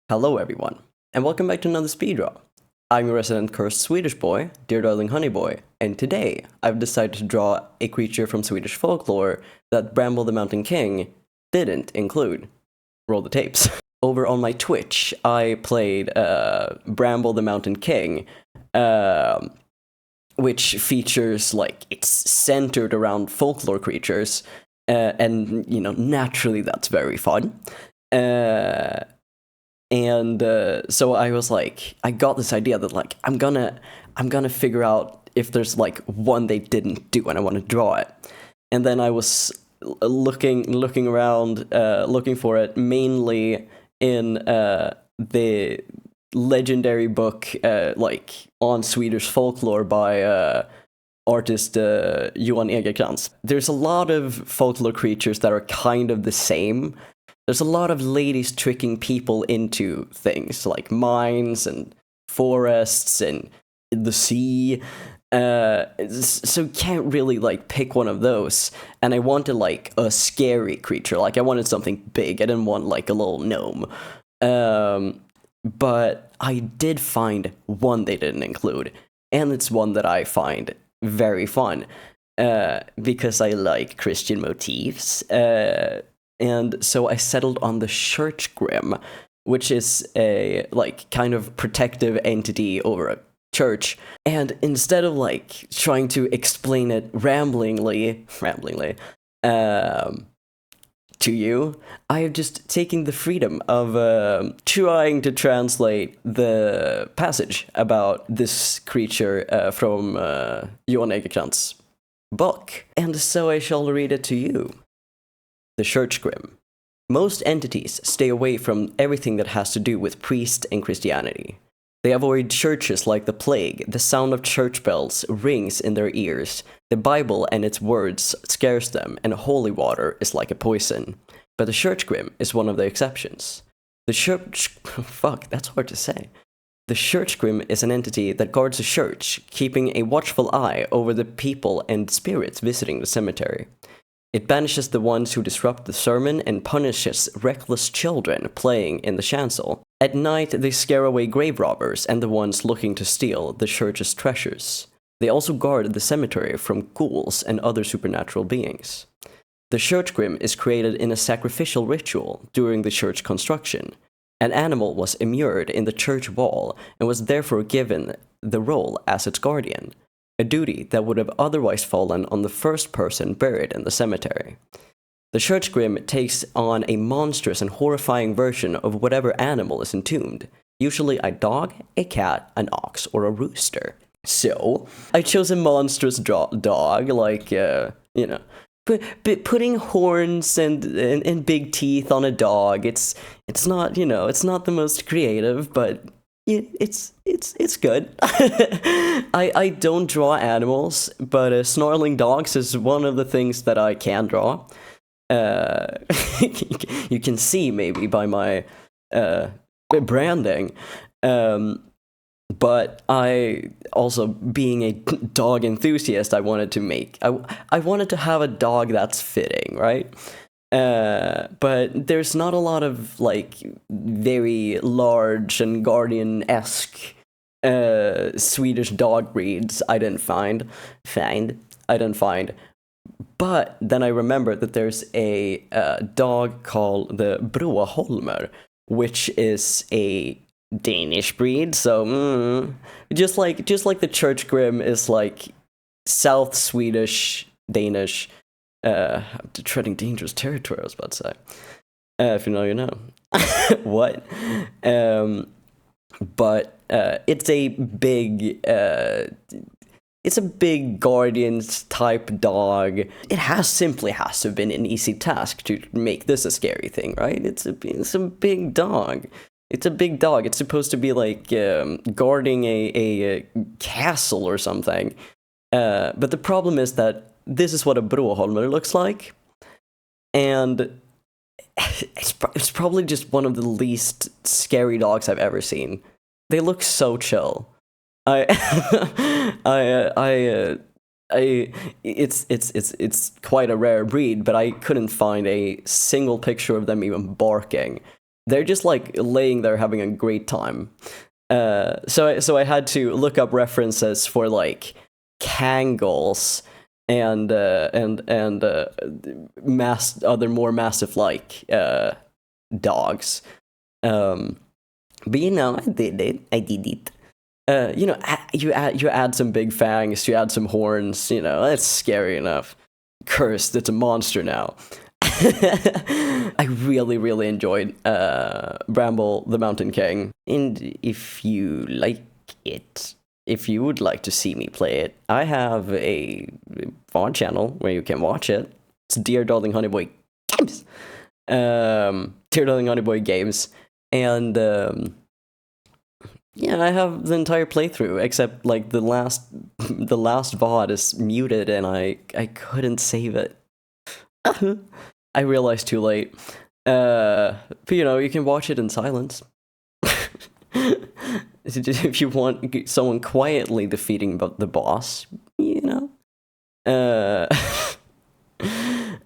Hello everyone, and welcome back to another speeddraw. I'm your resident cursed Swedish boy, dear darling honey boy, and today I've decided to draw a creature from Swedish folklore that Bramble the Mountain King didn't include. Roll the tapes. Over on my Twitch, I played Bramble the Mountain King, which features, it's centered around folklore creatures, and, naturally that's very fun. And so I was like, I got this idea that I'm gonna figure out if there's one they didn't do, and I want to draw it. And then I was looking around, looking for it mainly in the legendary book, on Swedish folklore by artist Johan Egerkrans. There's a lot of folklore creatures that are kind of the same. There's a lot of ladies tricking people into things like mines and forests and the sea. So you can't really pick one of those. And I wanted a scary creature. I wanted something big. I didn't want a little gnome. But I did find one they didn't include, and it's one that I find very fun because I like Christian motifs. And so I settled on the Church Grim, which is a, kind of protective entity over a church. And instead of, trying to explain it ramblingly, to you, I have just taken the freedom of trying to translate the passage about this creature from Johan Egerkrans' book. And so I shall read it to you. The Church Grim. Most entities stay away from everything that has to do with priest and Christianity. They avoid churches like the plague. The sound of church bells rings in their ears. The Bible and its words scares them, and holy water is like a poison. But the Church Grim is one of the exceptions. The Church... Fuck, that's hard to say. The Church Grim is an entity that guards a church, keeping a watchful eye over the people and spirits visiting the cemetery. It banishes the ones who disrupt the sermon and punishes reckless children playing in the chancel. At night, they scare away grave robbers and the ones looking to steal the church's treasures. They also guard the cemetery from ghouls and other supernatural beings. The Church Grim is created in a sacrificial ritual during the church construction. An animal was immured in the church wall and was therefore given the role as its guardian, a duty that would have otherwise fallen on the first person buried in the cemetery. The Church Grim takes on a monstrous and horrifying version of whatever animal is entombed, usually a dog, a cat, an ox, or a rooster. So, I chose a monstrous dog, putting horns and big teeth on a dog. It's not, it's not the most creative, but it's good. I don't draw animals, but snarling dogs is one of the things that I can draw. You can see maybe by my branding. But I also, being a dog enthusiast, I wanted to have a dog that's fitting, right? But there's not a lot of very large and guardian-esque Swedish dog breeds I didn't find. But then I remembered that there's a dog called the Broholmer, which is a Danish breed. So just like the Church Grim is South Swedish Danish. Treading dangerous territory, I was about to say. If you know, you know. What? But it's a big guardians type dog. It simply has to have been an easy task to make this a scary thing, right? It's a big dog. It's a big dog. It's supposed to be guarding a castle or something. But the problem is that this is what a Broholmer looks like, and it's probably just one of the least scary dogs I've ever seen. They look so chill. It's quite a rare breed, but I couldn't find a single picture of them even barking. they're just like laying there having a great time. So I had to look up references for like Kangles and other more massive like dogs. But you know, I did it. You know, you add some big fangs, you add some horns. You know, that's scary enough. Cursed, it's a monster now. I really enjoyed Bramble the Mountain King, and if you like it, if you would like to see me play it, I have a VOD channel where you can watch it. It's Dear Darling Honeyboy Games. Dear Darling Honeyboy Games, and yeah, I have the entire playthrough except like the last VOD is muted and I couldn't save it. I realized too late. But you know, you can watch it in silence. If you want someone quietly defeating the boss, you know.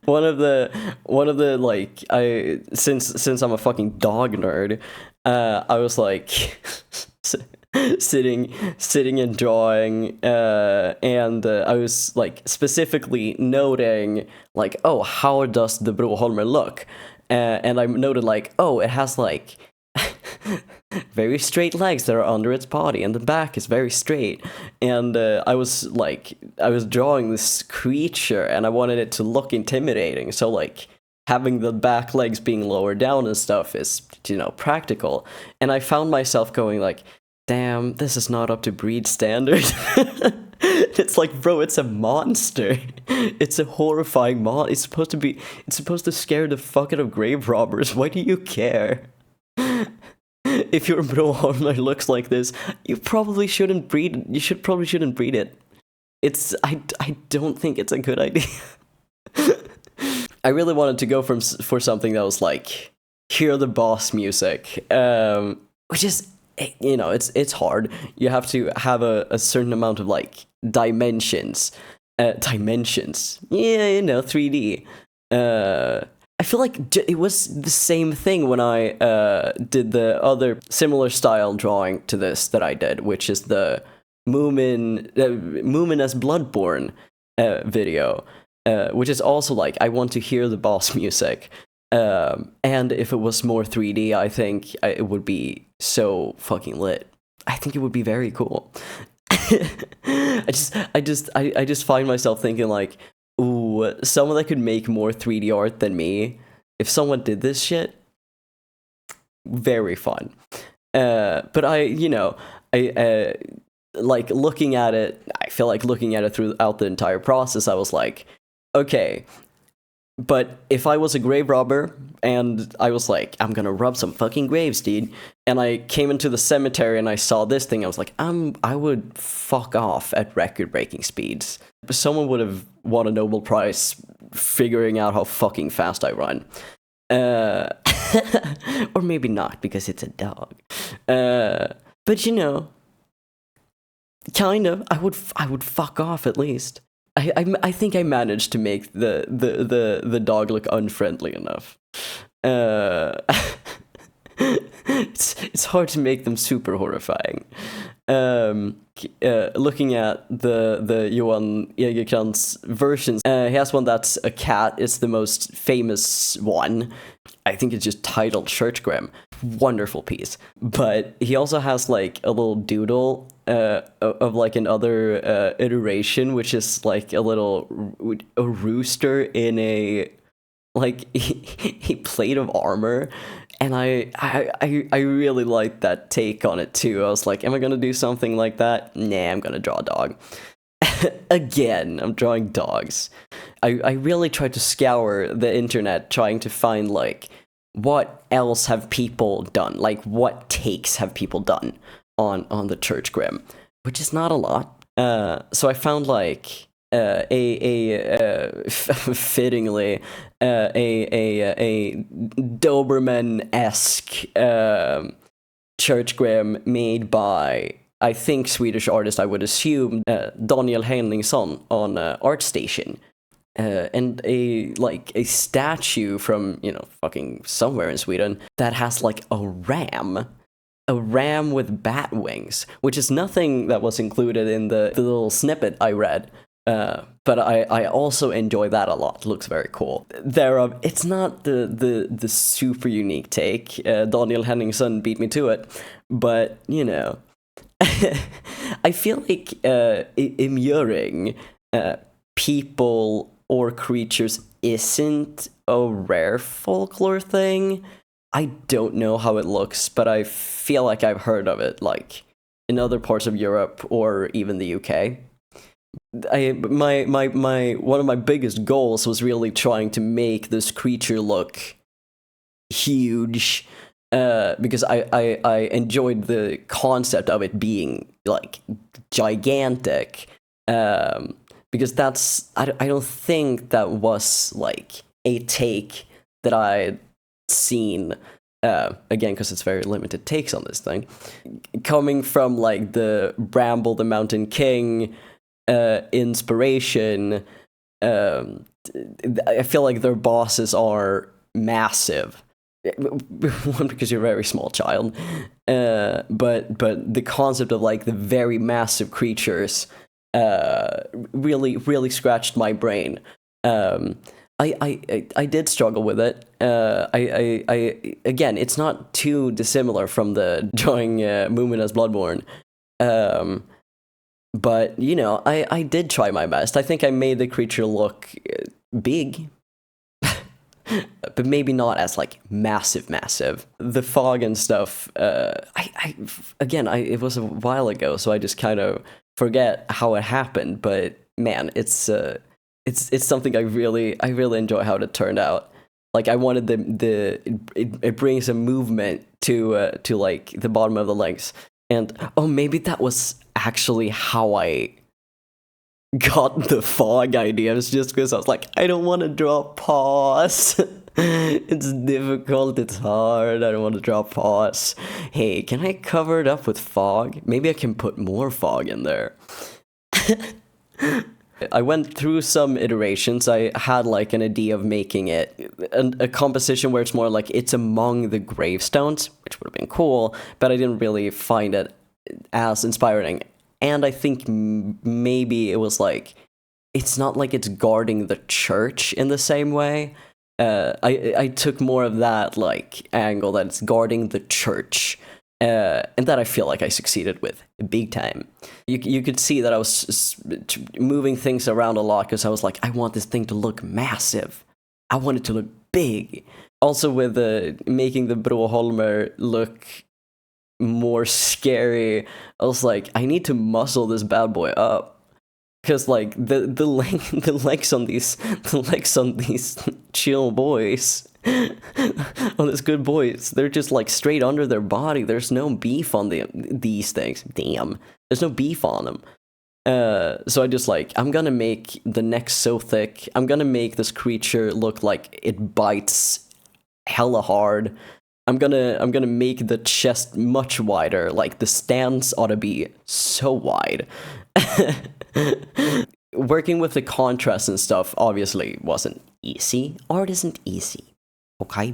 One of the like, since I'm a fucking dog nerd, I was like sitting and drawing, and I was like specifically noting like, oh, how does the Broholmer look? And I noted like, oh, it has like very straight legs that are under its body, and the back is very straight. And I was drawing this creature, and I wanted it to look intimidating. So like having the back legs being lower down and stuff is, you know, practical. And I found myself going like, damn, this is not up to breed standard. It's like, bro, it's a monster. It's a horrifying monster. It's supposed to scare the fuck out of grave robbers. Why do you care? If your Broholmer looks like this, you probably shouldn't breed it. You probably shouldn't breed it. I don't think it's a good idea. I really wanted to go for something that was like, hear the boss music, which is, you know, it's hard. You have to have a certain amount of like dimensions. Yeah, you know, 3D. I feel like it was the same thing when I did the other similar style drawing to this that I did, which is the Moomin as Bloodborne video, which is also like, I want to hear the boss music. And if it was more 3D, I think it would be so fucking lit. I think it would be very cool. I just find myself thinking like, ooh, someone that could make more 3D art than me, if someone did this shit, very fun. But I like looking at it, I feel like looking at it throughout the entire process, I was like, okay, but if I was a grave robber and I was like, I'm gonna rob some fucking graves, dude, and I came into the cemetery and I saw this thing, I was like, I would fuck off at record-breaking speeds. Someone would have won a Nobel Prize figuring out how fucking fast I run. Or maybe not, because it's a dog. But you know, kind of, I would fuck off at least. I think I managed to make the dog look unfriendly enough. It's hard to make them super horrifying. Looking at the Johan Egerkrans versions, he has one that's a cat. It's the most famous one. I think it's just titled Churchgrim. Wonderful piece. But he also has like a little doodle of like another iteration, which is like a rooster in a like a plate of armor. And I really liked that take on it too. I was like, am I gonna do something like that? Nah, I'm gonna draw a dog. Again, I'm drawing dogs. I really tried to scour the internet trying to find like, what else have people done? Like, what takes have people done on the Church Grim? Which is not a lot. So I found like fittingly a Doberman-esque Church Grim made by, I think, Swedish artist, I would assume, Daniel Henningsson on ArtStation. and a statue from, you know, fucking somewhere in Sweden that has like a ram with bat wings, which is nothing that was included in the little snippet I read. But I also enjoy that a lot. It looks very cool. It's not the super unique take. Daniel Henningsson beat me to it, but you know, I feel like immuring people or creatures isn't a rare folklore thing. I don't know how it looks, but I feel like I've heard of it, like in other parts of Europe or even the UK. My one of my biggest goals was really trying to make this creature look huge, because I enjoyed the concept of it being like gigantic. Because I don't think that was like a take that I'd seen, again, because it's very limited takes on this thing, coming from like the Bramble the Mountain King inspiration. I feel like their bosses are massive. One, because you're a very small child, but the concept of like the very massive creatures really scratched my brain. I did struggle with it. I again, it's not too dissimilar from the drawing Moomin as Bloodborne. But you know, I did try my best. I think I made the creature look big, but maybe not as like massive. The fog and stuff. It was a while ago, so I just kind of forget how it happened. But man, it's something I really enjoy how it turned out. Like I wanted it brings a movement to like the bottom of the legs, and maybe that was actually how I got the fog idea. It's just because I was like, I don't want to draw paws. It's difficult, it's hard, I don't want to draw paws. Hey, can I cover it up with fog? Maybe I can put more fog in there. I went through some iterations. I had like an idea of making it a composition where it's more like it's among the gravestones, which would have been cool, but I didn't really find it as inspiring. And I think maybe it was like, it's not like it's guarding the church in the same way. I took more of that like angle, that it's guarding the church, and that I feel like I succeeded with big time. You could see that I was moving things around a lot because I was like, I want this thing to look massive. I want it to look big. Also with making the Broholmer look more scary, I was like, I need to muscle this bad boy up. Because like the legs on these chill boys, on these good boys, they're just like straight under their body. There's no beef on these things. Damn, there's no beef on them. So I just like, I'm gonna make the neck so thick. I'm gonna make this creature look like it bites hella hard. I'm gonna make the chest much wider. Like the stance ought to be so wide. Working with the contrast and stuff obviously wasn't easy. Art isn't easy, okay?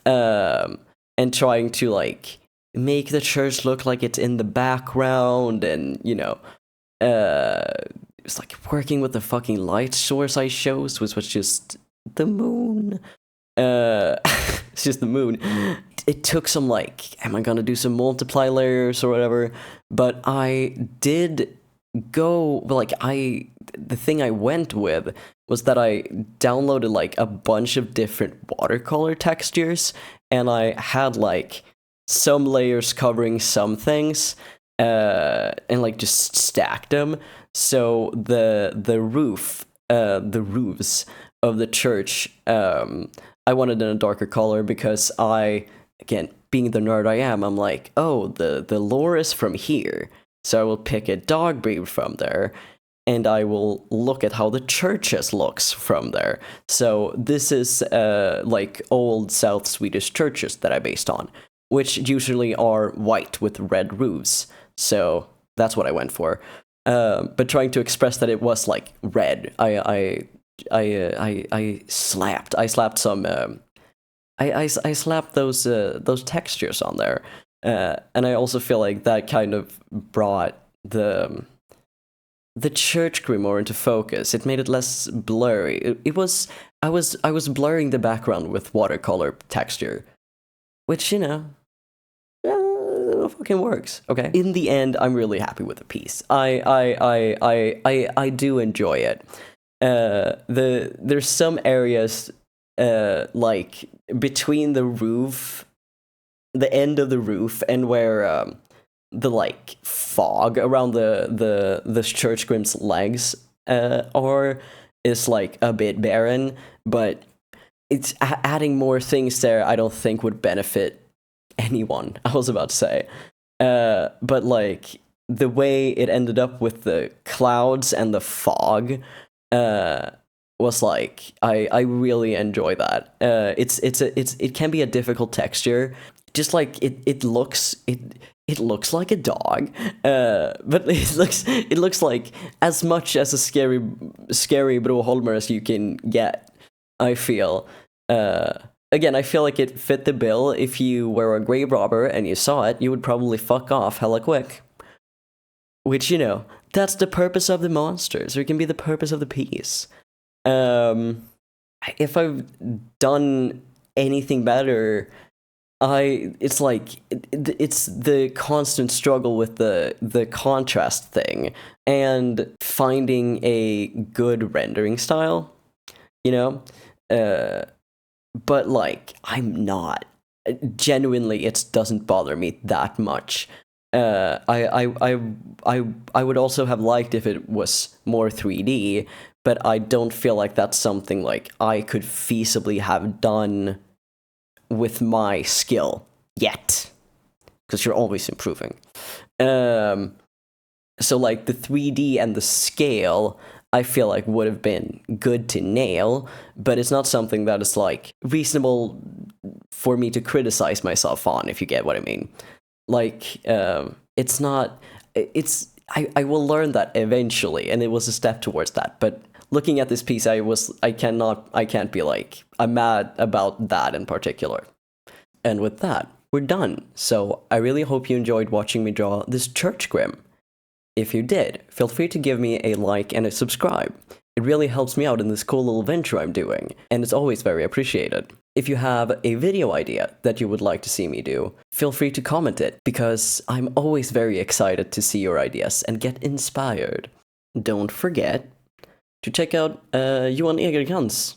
And trying to like make the church look like it's in the background, and you know, it's like working with the fucking light source I chose, which was just the moon. It's just the moon. It took some like, am I gonna do some multiply layers or whatever? But I did go, like, the thing I went with was that I downloaded like a bunch of different watercolor textures, and I had like some layers covering some things, and like just stacked them. So the roofs of the church, I wanted in a darker color because again, being the nerd I am, I'm like, oh, the lore is from here. So I will pick a dog breed from there, and I will look at how the churches looks from there. So this is like old South Swedish churches that I based on, which usually are white with red roofs. So that's what I went for. But trying to express that it was like red, I I slapped some I slapped those textures on there, and I also feel like that kind of brought the church grimoire into focus. It made it less blurry. I was blurring the background with watercolor texture, which, you know, fucking works. Okay. In the end, I'm really happy with the piece. I do enjoy it. There's some areas like between the roof, the end of the roof, and where the like fog around the church grim's legs or is like a bit barren, but it's adding more things there I don't think would benefit anyone. I was about to say, but like the way it ended up with the clouds and the fog was like I really enjoy that. It can be a difficult texture, just like it looks like a dog, but it looks like as much as a scary Broholmer as you can get. I feel. Again, I feel like it fit the bill. If you were a grave robber and you saw it, you would probably fuck off hella quick. Which, you know, that's the purpose of the monsters, or it can be the purpose of the piece. If I've done anything better, it's like it's the constant struggle with the contrast thing and finding a good rendering style, you know. But like I'm not genuinely, it doesn't bother me that much. I would also have liked if it was more 3D, but I don't feel like that's something like I could feasibly have done with my skill yet, because you're always improving. So like the 3D and the scale, I feel like would have been good to nail, but it's not something that is like reasonable for me to criticize myself on, if you get what I mean. Like, it's not, I will learn that eventually, and it was a step towards that, but looking at this piece, I can't be like, I'm mad about that in particular. And with that, we're done. So I really hope you enjoyed watching me draw this church grim. If you did, feel free to give me a like and a subscribe. It really helps me out in this cool little venture I'm doing, and it's always very appreciated. If you have a video idea that you would like to see me do, feel free to comment it, because I'm always very excited to see your ideas and get inspired. Don't forget to check out Johan Egerkrans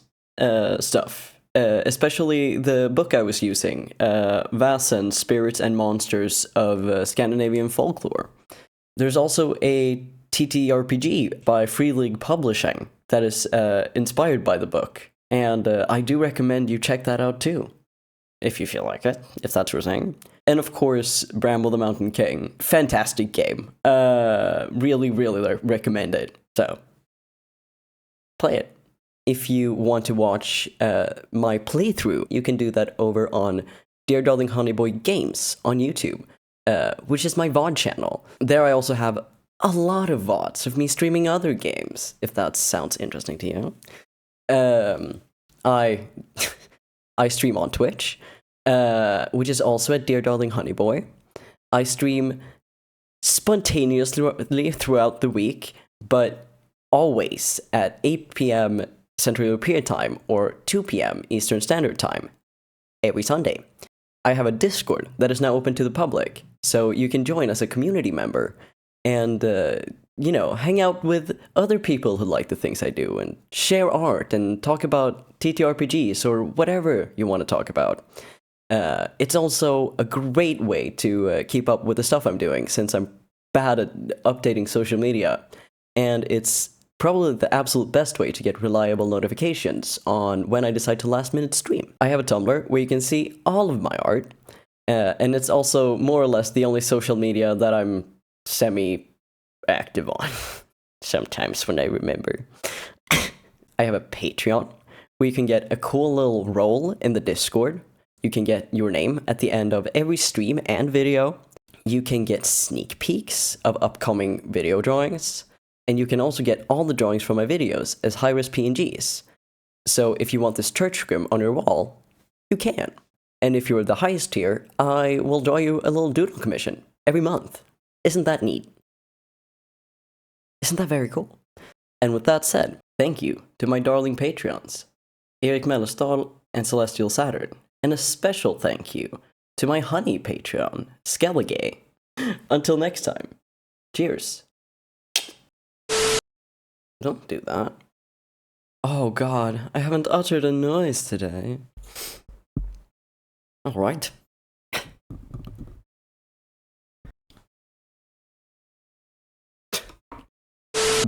stuff, especially the book I was using, Vaesen, Spirits and Monsters of Scandinavian Folklore. There's also a TTRPG by Free League Publishing that is inspired by the book, and I do recommend you check that out too, if you feel like it, if that's your thing. And of course, Bramble the Mountain King. Fantastic game. Really, really recommend it. So, play it. If you want to watch my playthrough, you can do that over on Dear Darling Honeyboy Games on YouTube, which is my VOD channel. There I also have a lot of VODs of me streaming other games, if that sounds interesting to you. I stream on Twitch, which is also at Dear Darling Honeyboy. I stream spontaneously throughout the week, but always at 8 p.m. Central European Time or 2 p.m. Eastern Standard Time every Sunday. I have a Discord that is now open to the public, so you can join as a community member and, you know, hang out with other people who like the things I do and share art and talk about TTRPGs or whatever you want to talk about. It's also a great way to keep up with the stuff I'm doing, since I'm bad at updating social media, and it's probably the absolute best way to get reliable notifications on when I decide to last-minute stream. I have a Tumblr where you can see all of my art, and it's also more or less the only social media that I'm semi-active on, sometimes when I remember. I have a Patreon where you can get a cool little role in the Discord. You can get your name at the end of every stream and video. You can get sneak peeks of upcoming video drawings. And you can also get all the drawings from my videos as high-res PNGs. So if you want this church scrim on your wall, you can. And if you're the highest tier, I will draw you a little doodle commission every month. Isn't that neat? Isn't that very cool? And with that said, thank you to my darling Patreons, Erik Mellestal and Celestial Saturn. And a special thank you to my honey Patreon, Skellige. Until next time, cheers. Don't do that. Oh god, I haven't uttered a noise today. Alright.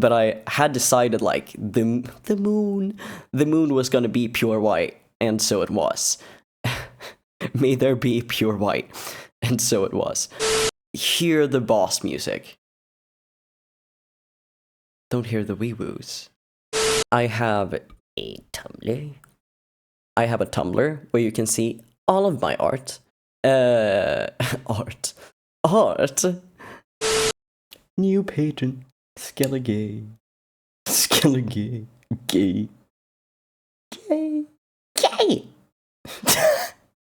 But I had decided, like, the moon was gonna be pure white, and so it was. May there be pure white, and so it was. Hear the boss music. Don't hear the wee-woos. I have a Tumblr. I have a Tumblr where you can see all of my art. Art. New patron. Skellige. Gay.